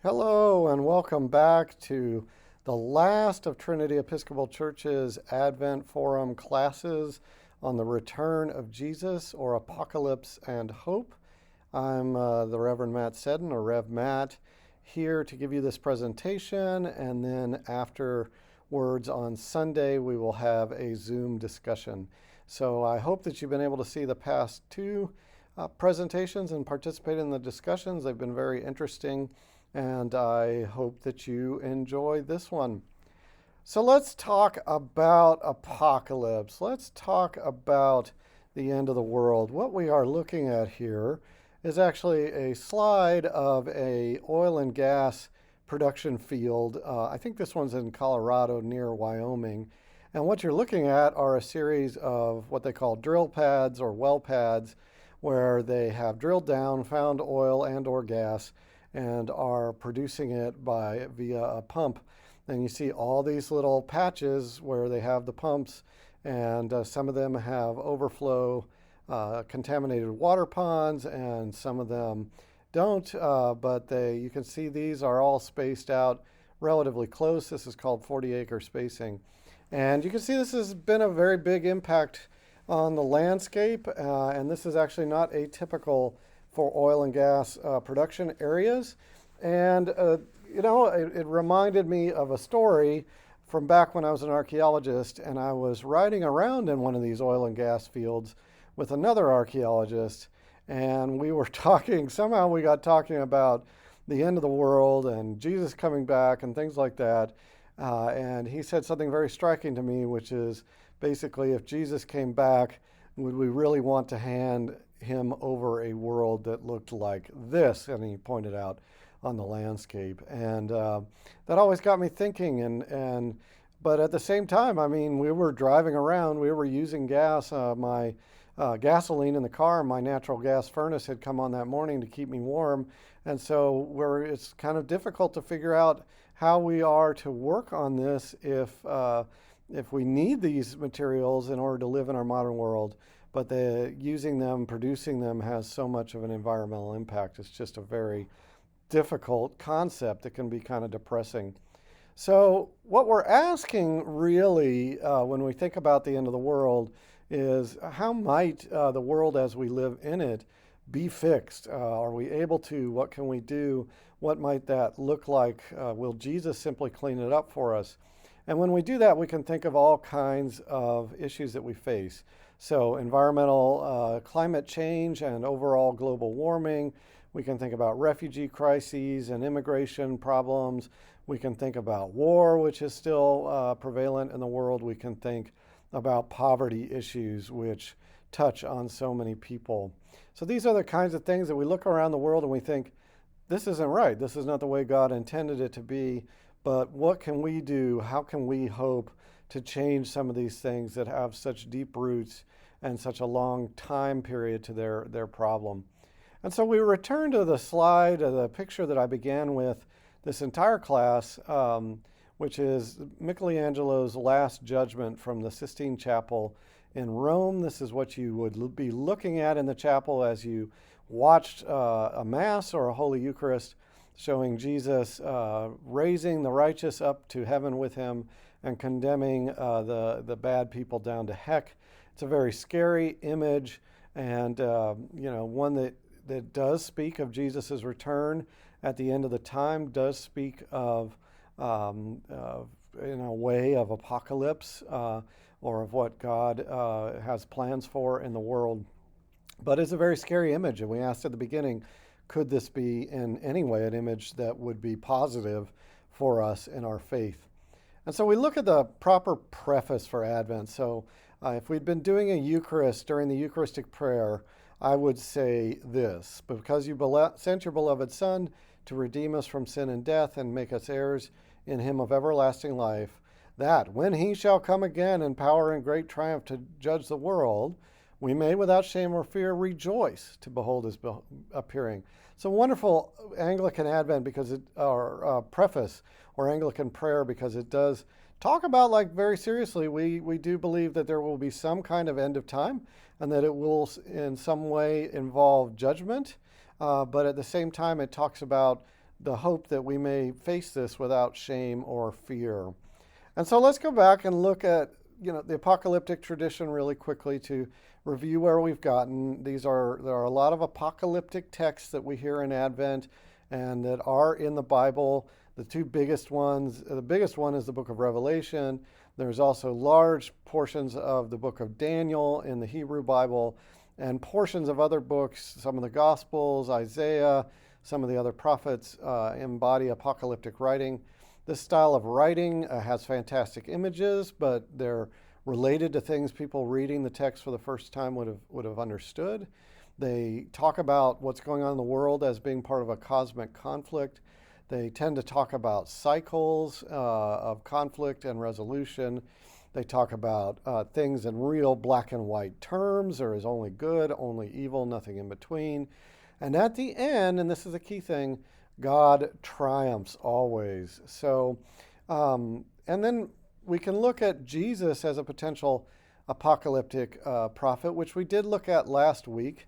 Hello and welcome back to the last of Trinity Episcopal Church's Advent Forum classes on the return of Jesus or Apocalypse and Hope. I'm the Reverend Matt Seddon, or Rev Matt, here to give you this presentation, and then afterwards on Sunday we will have a Zoom discussion. So I hope that you've been able to see the past two presentations and participate in the discussions. They've been very interesting, and I hope that you enjoy this one. So let's talk about apocalypse. Let's talk about the end of the world. What we are looking at here is actually a slide of a oil and gas production field. I think this one's in Colorado near Wyoming. And what you're looking at are a series of what they call drill pads or well pads, where they have drilled down, found oil and or gas, and are producing it via a pump. And you see all these little patches where they have the pumps, and some of them have overflow contaminated water ponds, and some of them don't. But you can see these are all spaced out relatively close. This is called 40-acre spacing. And you can see this has been a very big impact on the landscape, and this is actually not atypical for oil and gas production areas. And, it reminded me of a story from back when I was an archaeologist, and I was riding around in one of these oil and gas fields with another archaeologist, and we were somehow we got talking about the end of the world and Jesus coming back and things like that. And he said something very striking to me, which is basically, if Jesus came back, would we really want to hand him over a world that looked like this? And he pointed out on the landscape. And that always got me thinking. But at the same time, I mean, we were driving around, we were using gas. My gasoline in the car, my natural gas furnace had come on that morning to keep me warm. And so it's kind of difficult to figure out how we are to work on this if we need these materials in order to live in our modern world, but using them, producing them has so much of an environmental impact. It's just a very difficult concept that can be kind of depressing. So what we're asking really when we think about the end of the world is, how might the world as we live in it be fixed? Are we able to? What can we do? What might that look like? Will Jesus simply clean it up for us? And when we do that, we can think of all kinds of issues that we face. So environmental climate change and overall global warming. We can think about refugee crises and immigration problems. We can think about war, which is still prevalent in the world. We can think about poverty issues, which touch on so many people. So these are the kinds of things that we look around the world and we think, this isn't right. This is not the way God intended it to be. But what can we do? How can we hope to change some of these things that have such deep roots and such a long time period to their problem? And so we return to the slide, the picture that I began with this entire class, which is Michelangelo's Last Judgment from the Sistine Chapel in Rome. This is what you would be looking at in the chapel as you watched a Mass or a Holy Eucharist, showing Jesus raising the righteous up to heaven with him and condemning the bad people down to heck. It's a very scary image, and one that does speak of Jesus' return at the end of the time, does speak of in a way of apocalypse or of what God has plans for in the world. But it's a very scary image, and we asked at the beginning, could this be in any way an image that would be positive for us in our faith? And so we look at the proper preface for Advent. So if we'd been doing a Eucharist during the Eucharistic prayer, I would say this: because you sent your beloved Son to redeem us from sin and death and make us heirs in him of everlasting life, that when he shall come again in power and great triumph to judge the world, we may without shame or fear rejoice to behold his appearing. It's a wonderful Anglican Advent or preface or Anglican prayer, because it does talk about, like, very seriously, we do believe that there will be some kind of end of time and that it will in some way involve judgment. But at the same time, it talks about the hope that we may face this without shame or fear. And so let's go back and look at the apocalyptic tradition really quickly to review where we've gotten. There are a lot of apocalyptic texts that we hear in Advent and that are in the Bible. The two biggest ones, the biggest one is the book of Revelation. There's also large portions of the book of Daniel in the Hebrew Bible and portions of other books, some of the Gospels, Isaiah, some of the other prophets embody apocalyptic writing. This style of writing has fantastic images, but they're related to things people reading the text for the first time would have understood. They talk about what's going on in the world as being part of a cosmic conflict. They tend to talk about cycles of conflict and resolution. They talk about things in real black and white terms. There is only good, only evil, nothing in between. And at the end, and this is a key thing, God triumphs always. So, and then we can look at Jesus as a potential apocalyptic prophet, which we did look at last week.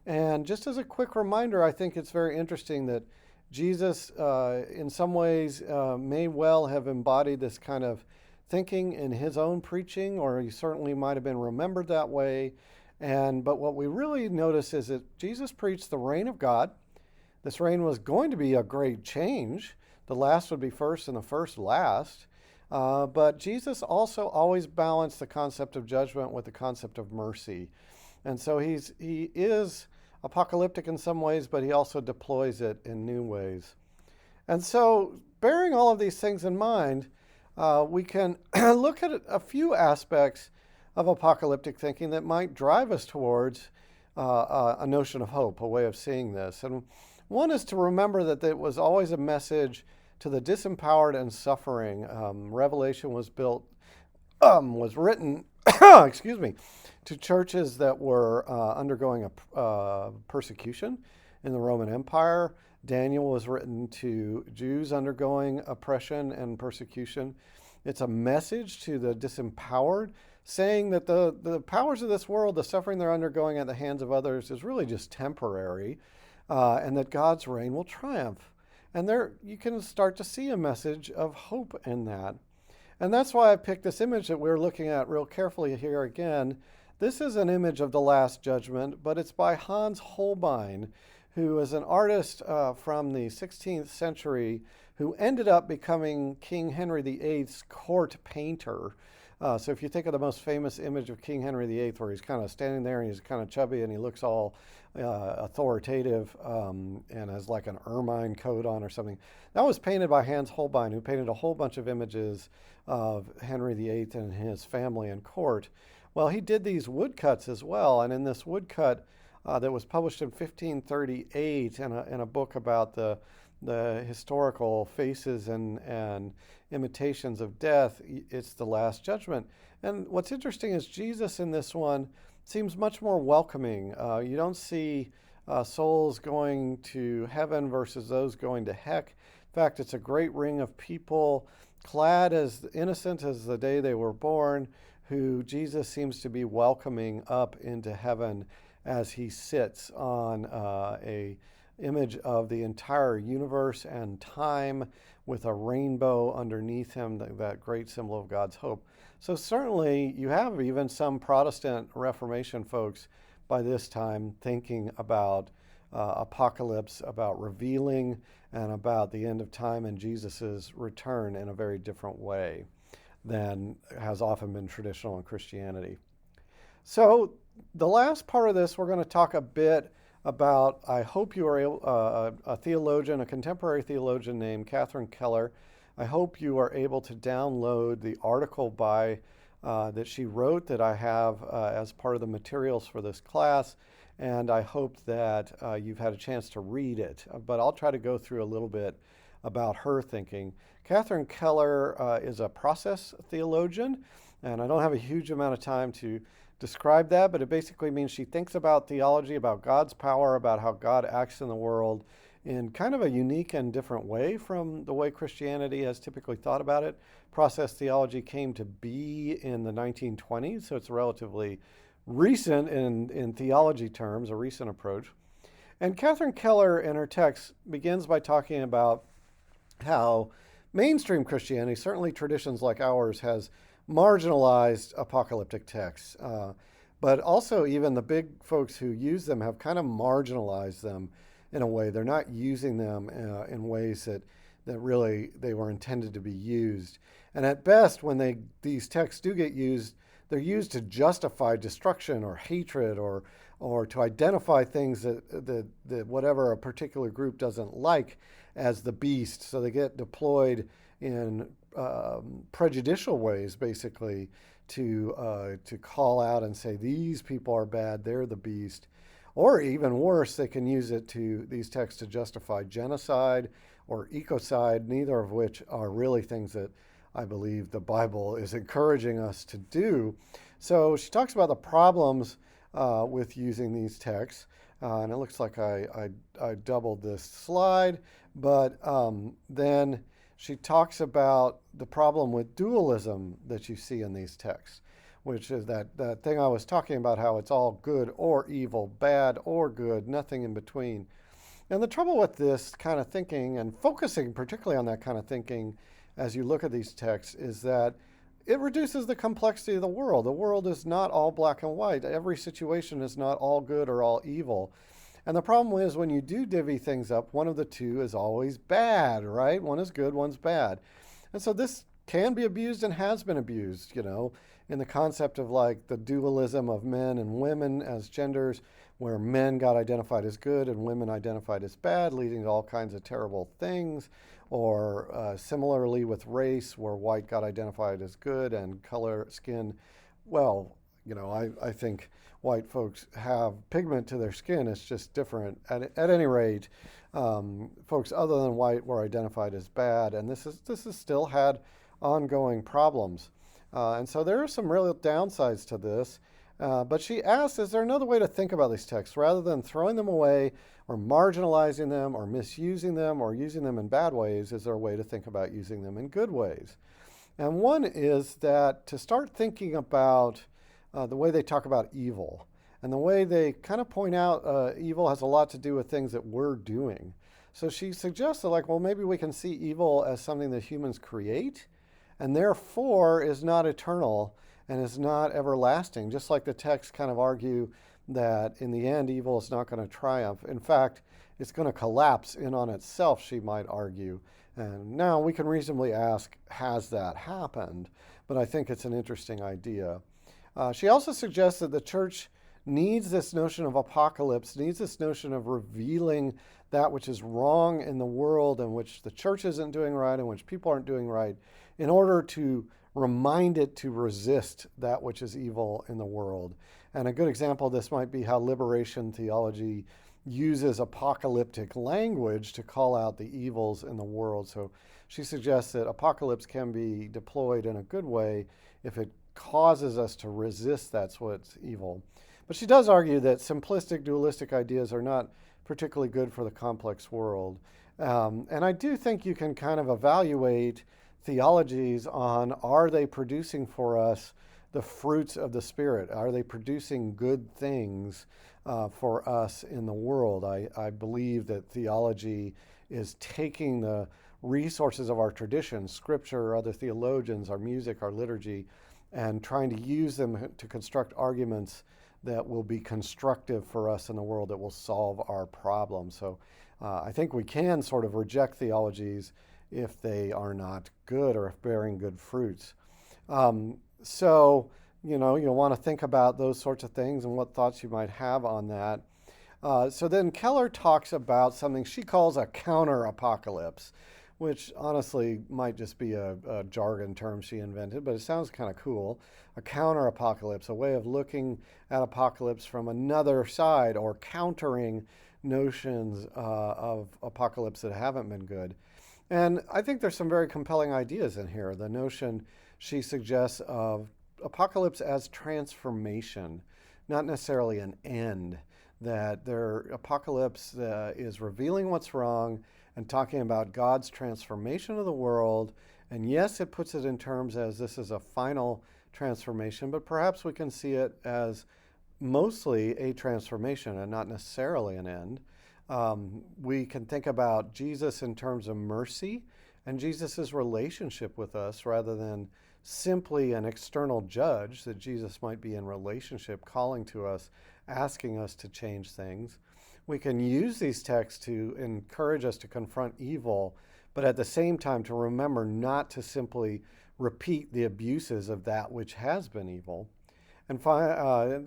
And just as a quick reminder, I think it's very interesting that Jesus, in some ways, may well have embodied this kind of thinking in his own preaching, or he certainly might have been remembered that way. But what we really notice is that Jesus preached the reign of God. This reign was going to be a great change. The last would be first and the first last. But Jesus also always balanced the concept of judgment with the concept of mercy. And so he is apocalyptic in some ways, but he also deploys it in new ways. And so bearing all of these things in mind, we can look at a few aspects of apocalyptic thinking that might drive us towards a notion of hope, a way of seeing this. And one is to remember that it was always a message to the disempowered and suffering. Revelation was written, excuse me, to churches that were undergoing a persecution in the Roman Empire. Daniel was written to Jews undergoing oppression and persecution. It's a message to the disempowered, saying that the powers of this world, the suffering they're undergoing at the hands of others, is really just temporary, and that God's reign will triumph. And there you can start to see a message of hope in that. And that's why I picked this image that we're looking at real carefully here again. This is an image of the Last Judgment, but it's by Hans Holbein, who is an artist from the 16th century who ended up becoming King Henry VIII's court painter. So if you think of the most famous image of King Henry VIII, where he's kind of standing there and he's kind of chubby and he looks all authoritative and has like an ermine coat on or something, that was painted by Hans Holbein, who painted a whole bunch of images of Henry VIII and his family and court. Well, he did these woodcuts as well, and in this woodcut that was published in 1538 in a book about the historical faces and imitations of death, it's the Last Judgment. And what's interesting is Jesus in this one seems much more welcoming. You don't see souls going to heaven versus those going to heck. In fact, it's a great ring of people clad as innocent as the day they were born, who Jesus seems to be welcoming up into heaven as he sits on a image of the entire universe and time with a rainbow underneath him, that great symbol of God's hope. So certainly you have even some Protestant Reformation folks by this time thinking about apocalypse, about revealing, and about the end of time and Jesus's return in a very different way than has often been traditional in Christianity. So the last part of this, we're going to talk a bit about, I hope you are able, a theologian, a contemporary theologian named Catherine Keller. I hope you are able to download the article by that she wrote that I have as part of the materials for this class, and I hope that you've had a chance to read it. But I'll try to go through a little bit about her thinking. Catherine Keller is a process theologian, and I don't have a huge amount of time to describe that, but it basically means she thinks about theology, about God's power, about how God acts in the world in kind of a unique and different way from the way Christianity has typically thought about it. Process theology came to be in the 1920s, so it's relatively recent in theology terms, a recent approach. And Catherine Keller in her text begins by talking about how mainstream Christianity, certainly traditions like ours, has marginalized apocalyptic texts. But also, even the big folks who use them have kind of marginalized them in a way. They're not using them in ways that really they were intended to be used. And at best, when these texts do get used, they're used to justify destruction or hatred or to identify things that whatever a particular group doesn't like as the beast. So they get deployed in prejudicial ways, basically, to call out and say these people are bad, they're the beast. Or even worse, they can use these texts to justify genocide or ecocide, neither of which are really things that I believe the Bible is encouraging us to do. So she talks about the problems with using these texts. And it looks like I doubled this slide. But then she talks about the problem with dualism that you see in these texts, which is that thing I was talking about, how it's all good or evil, bad or good, nothing in between. And the trouble with this kind of thinking, and focusing particularly on that kind of thinking as you look at these texts, is that it reduces the complexity of the world. The world is not all black and white. Every situation is not all good or all evil. And the problem is when you do divvy things up, one of the two is always bad, right? One is good, one's bad. And so this can be abused and has been abused, in the concept of like the dualism of men and women as genders, where men got identified as good and women identified as bad, leading to all kinds of terrible things. Or similarly with race, where white got identified as good and color, skin, well, I think white folks have pigment to their skin. It's just different. At any rate, folks other than white were identified as bad, and this has still had ongoing problems. And so there are some real downsides to this. But she asks, is there another way to think about these texts rather than throwing them away or marginalizing them or misusing them or using them in bad ways? Is there a way to think about using them in good ways? And one is that to start thinking about the way they talk about evil and the way they kind of point out evil has a lot to do with things that we're doing. So she suggests that, like, well, maybe we can see evil as something that humans create and therefore is not eternal and is not everlasting, just like the texts kind of argue that in the end evil is not going to triumph. In fact, it's going to collapse in on itself, she might argue. And now we can reasonably ask, has that happened? But I think it's an interesting idea. She also suggests that the church needs this notion of apocalypse, needs this notion of revealing that which is wrong in the world and which the church isn't doing right and which people aren't doing right, in order to remind it to resist that which is evil in the world. And a good example of this might be how liberation theology uses apocalyptic language to call out the evils in the world. So she suggests that apocalypse can be deployed in a good way if it causes us to resist that's what's evil. But she does argue that simplistic, dualistic ideas are not particularly good for the complex world. And I do think you can kind of evaluate theologies on, are they producing for us the fruits of the Spirit? Are they producing good things for us in the world? I believe that theology is taking the resources of our tradition, scripture, other theologians, our music, our liturgy, and trying to use them to construct arguments that will be constructive for us in the world, that will solve our problems. So I think we can sort of reject theologies if they are not good or if bearing good fruits. So, you'll want to think about those sorts of things and what thoughts you might have on that. So then Keller talks about something she calls a counter-apocalypse, which honestly might just be a jargon term she invented, but it sounds kind of cool. A counter-apocalypse, a way of looking at apocalypse from another side or countering notions of apocalypse that haven't been good. And I think there's some very compelling ideas in here. The notion she suggests of apocalypse as transformation, not necessarily an end, that apocalypse is revealing what's wrong and talking about God's transformation of the world. And yes, it puts it in terms as this is a final transformation, but perhaps we can see it as mostly a transformation and not necessarily an end. We can think about Jesus in terms of mercy and Jesus' relationship with us rather than simply an external judge, that Jesus might be in relationship, calling to us, asking us to change things. We can use these texts to encourage us to confront evil, but at the same time to remember not to simply repeat the abuses of that which has been evil. And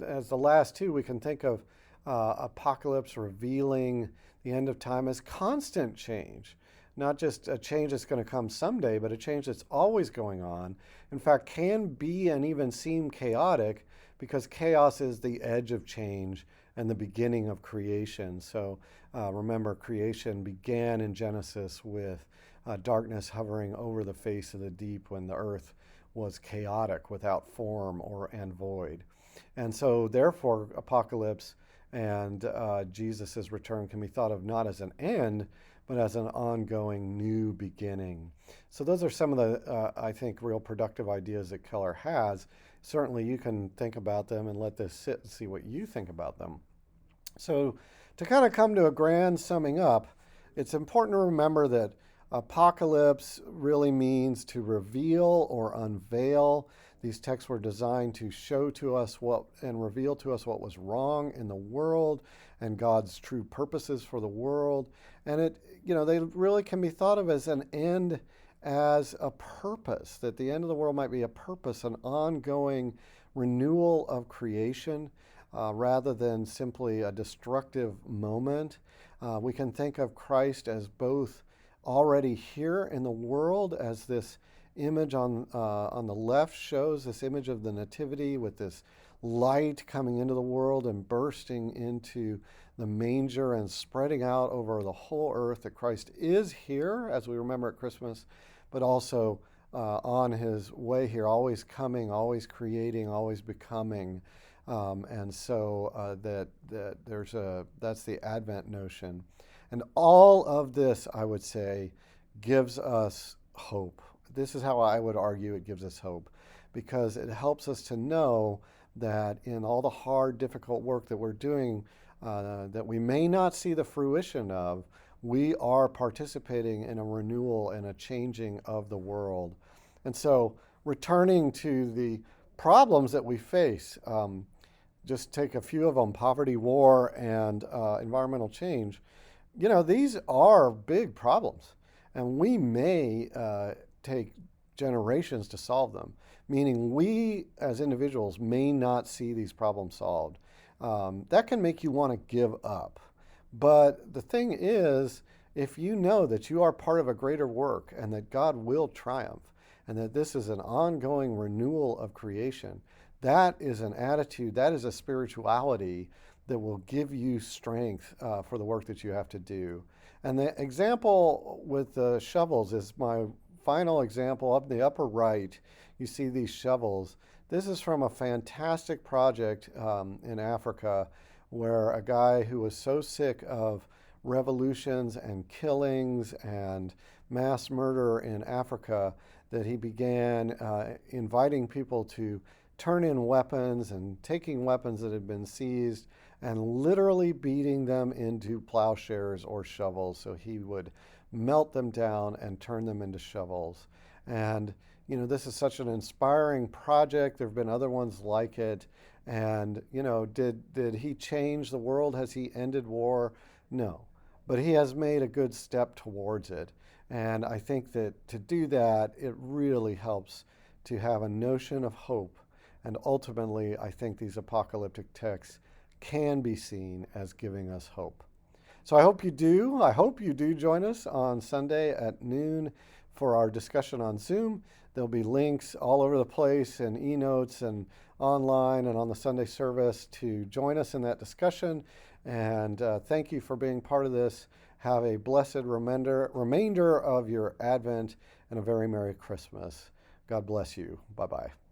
as the last two, we can think of Apocalypse revealing the end of time as constant change. Not just a change that's going to come someday, but a change that's always going on. In fact, can be and even seem chaotic because chaos is the edge of change and the beginning of creation. So remember, creation began in Genesis with darkness hovering over the face of the deep when the earth was chaotic, without form and void. And so therefore, Apocalypse and Jesus' return can be thought of not as an end, but as an ongoing new beginning. So those are some of the, I think, real productive ideas that Keller has. Certainly you can think about them and let this sit and see what you think about them. So to kind of come to a grand summing up, it's important to remember that apocalypse really means to reveal or unveil. These texts were designed to show to us what and reveal to us what was wrong in the world and God's true purposes for the world. And they really can be thought of as an end, as a purpose, that the end of the world might be a purpose, an ongoing renewal of creation, rather than simply a destructive moment. We can think of Christ as both already here in the world, as this image on the left shows this image of the Nativity with this light coming into the world and bursting into the manger and spreading out over the whole earth, that Christ is here, as we remember at Christmas, but also on his way here, always coming, always creating, always becoming. And so that's the Advent notion. And all of this, I would say, gives us hope. This is how I would argue it gives us hope, because it helps us to know that in all the hard, difficult work that we're doing, that we may not see the fruition of, we are participating in a renewal and a changing of the world. And so, returning to the problems that we face, just take a few of them: poverty, war, and environmental change. These are big problems, and we may take generations to solve them, meaning we as individuals may not see these problems solved. That can make you want to give up. But the thing is, if you know that you are part of a greater work and that God will triumph and that this is an ongoing renewal of creation, that is an attitude, that is a spirituality that will give you strength for the work that you have to do. And the example with the shovels is my final example. Up in the upper right, you see these shovels. This is from a fantastic project in Africa, where a guy who was so sick of revolutions and killings and mass murder in Africa that he began inviting people to turn in weapons and taking weapons that had been seized and literally beating them into plowshares or shovels. So he would melt them down and turn them into shovels. And this is such an inspiring project. There have been other ones like it. And did he change the world? Has he ended war? No, but he has made a good step towards it. And I think that to do that, it really helps to have a notion of hope. And ultimately, I think these apocalyptic texts can be seen as giving us hope. So I hope you do. I hope you do join us on Sunday at noon for our discussion on Zoom. There'll be links all over the place and e-notes and online and on the Sunday service to join us in that discussion. And thank you for being part of this. Have a blessed remainder of your Advent and a very Merry Christmas. God bless you. Bye-bye.